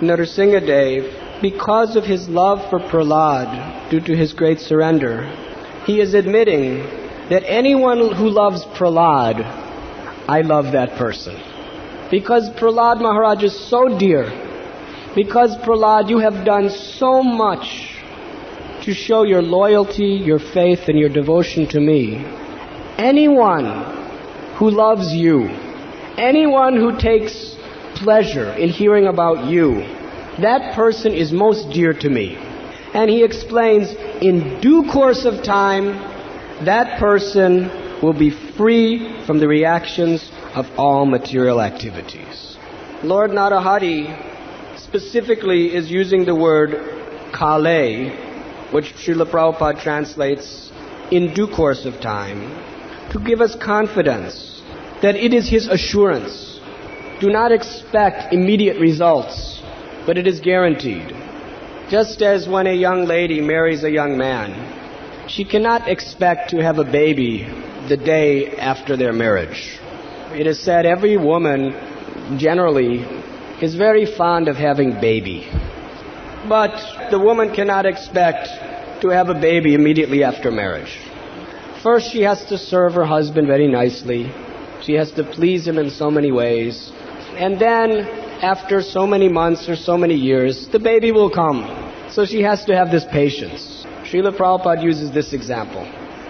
Narasimhadev, because of his love for Prahlad, due to his great surrender, he is admitting that anyone who loves Prahlad, I love that person. Because Prahlad Maharaj is so dear, because Prahlad, you have done so much to show your loyalty, your faith, and your devotion to me. Anyone who loves you, anyone who takes pleasure in hearing about you, that person is most dear to me. And he explains, in due course of time, that person will be free from the reactions of all material activities. Lord Narahari specifically is using the word kale, which Srila Prabhupada translates in due course of time, to give us confidence that it is his assurance. Do not expect immediate results, but it is guaranteed. Just as when a young lady marries a young man, she cannot expect to have a baby the day after their marriage. It is said every woman generally is very fond of having baby. But the woman cannot expect to have a baby immediately after marriage. First, she has to serve her husband very nicely. She has to please him in so many ways. And then, after so many months or so many years, the baby will come. So she has to have this patience. Srila Prabhupada uses this example,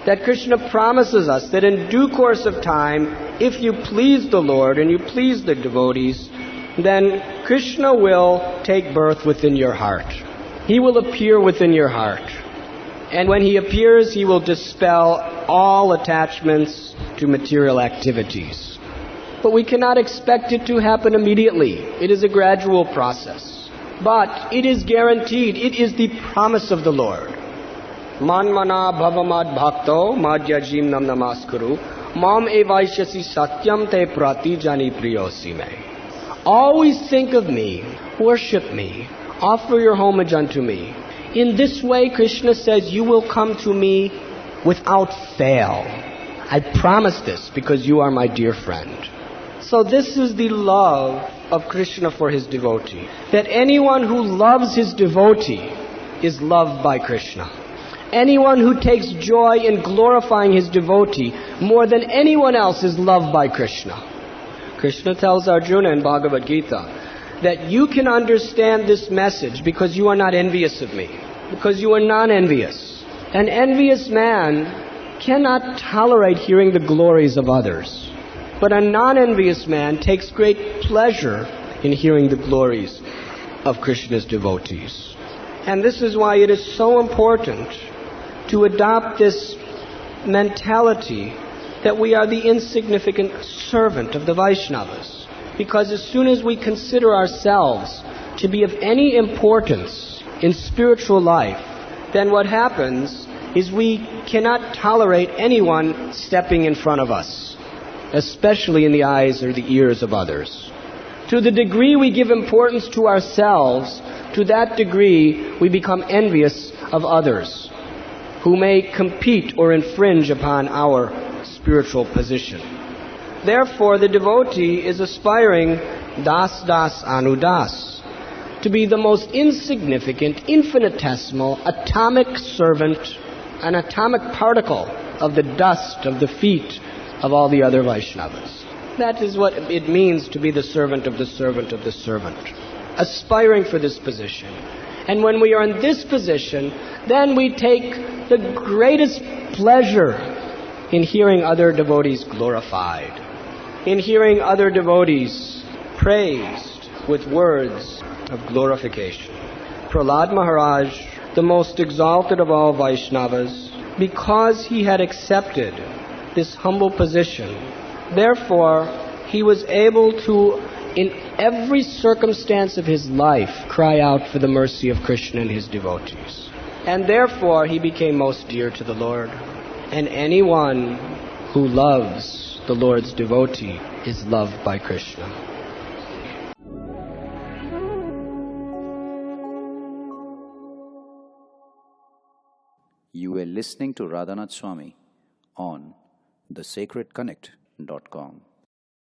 that Krishna promises us that in due course of time, if you please the Lord and you please the devotees, then Krishna will take birth within your heart. He will appear within your heart. And when he appears, he will dispel all attachments to material activities. But we cannot expect it to happen immediately. It is a gradual process. But it is guaranteed. It is the promise of the Lord. Manmana bhavamad bhakto madhyajim nam namaskuru mam evaishyasi satyam te prati jani priyosi me. Always think of me, worship me, offer your homage unto me. In this way, Krishna says, you will come to me without fail. I promise this because you are my dear friend. So this is the love of Krishna for his devotee. That anyone who loves his devotee is loved by Krishna. Anyone who takes joy in glorifying his devotee more than anyone else is loved by Krishna. Krishna tells Arjuna in Bhagavad Gita that you can understand this message because you are not envious of me, because you are non-envious. An envious man cannot tolerate hearing the glories of others, but a non-envious man takes great pleasure in hearing the glories of Krishna's devotees. And this is why it is so important to adopt this mentality that we are the insignificant servant of the Vaishnavas. Because as soon as we consider ourselves to be of any importance in spiritual life, then what happens is we cannot tolerate anyone stepping in front of us, especially in the eyes or the ears of others. To the degree we give importance to ourselves, to that degree we become envious of others who may compete or infringe upon our spiritual position. Therefore, the devotee is aspiring das das anudas, to be the most insignificant, infinitesimal, atomic servant, an atomic particle of the dust of the feet of all the other Vaishnavas. That is what it means to be the servant of the servant of the servant, aspiring for this position. And when we are in this position, then we take the greatest pleasure in hearing other devotees glorified, in hearing other devotees praised with words of glorification. Prahlad Maharaj, the most exalted of all Vaishnavas, because he had accepted this humble position, therefore he was able to, in every circumstance of his life, cry out for the mercy of Krishna and his devotees. And therefore he became most dear to the Lord. And anyone who loves the Lord's devotee is loved by Krishna. You were listening to Radhanath Swami on thesacredconnect.com.